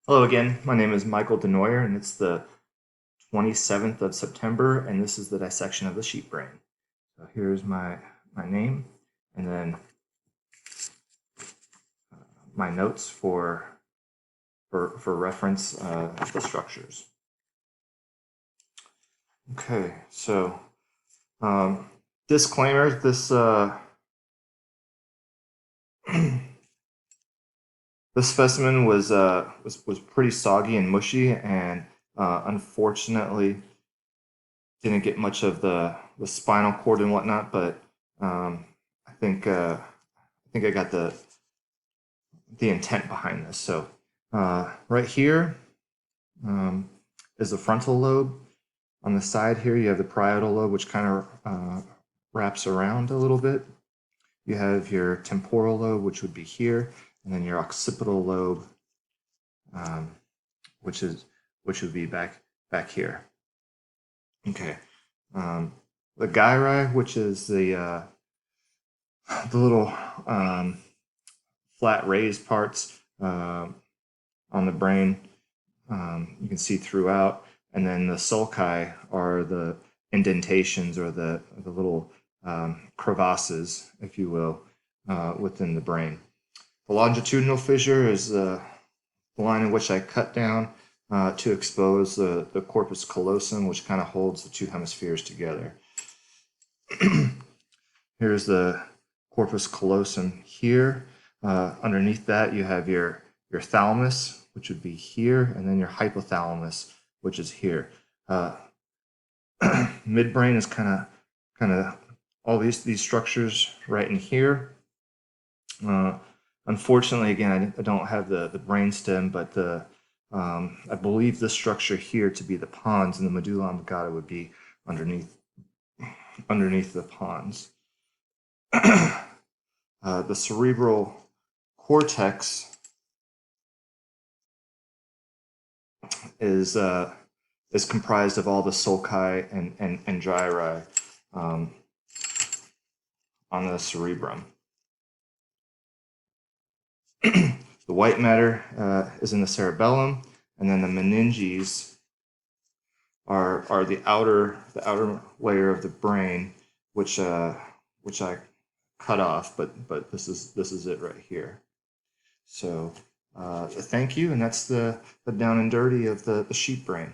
Hello again. My name is Michael Denoyer, and it's the 27th of September, and this is the dissection of the sheep brain. So here's my name, and then my notes for reference the structures. Okay, so disclaimer: this this specimen was pretty soggy and mushy, and unfortunately didn't get much of the spinal cord and whatnot. But I think I got the intent behind this. So right here is the frontal lobe. On the side here, you have the parietal lobe, which kind of wraps around a little bit. You have your temporal lobe, which would be here, and then your occipital lobe, which would be back here. Okay. The gyri, which is the little flat raised parts on the brain, you can see throughout, and then the sulci are the indentations or the little crevasses, if you will, within the brain. The longitudinal fissure is the line in which I cut down to expose the corpus callosum, which kind of holds the two hemispheres together. Here's the corpus callosum here. Underneath that, you have your thalamus, which would be here, and then your hypothalamus, which is here. Midbrain is kind of all these structures right in here. Unfortunately, again, I don't have the brainstem, but I believe this structure here to be the pons, and the medulla oblongata would be underneath the pons. The cerebral cortex is comprised of all the sulci and gyri on the cerebrum. The white matter is in the cerebellum, and then the meninges are the outer layer of the brain, which I cut off, but this is it right here. So thank you, and that's the down and dirty of the sheep brain.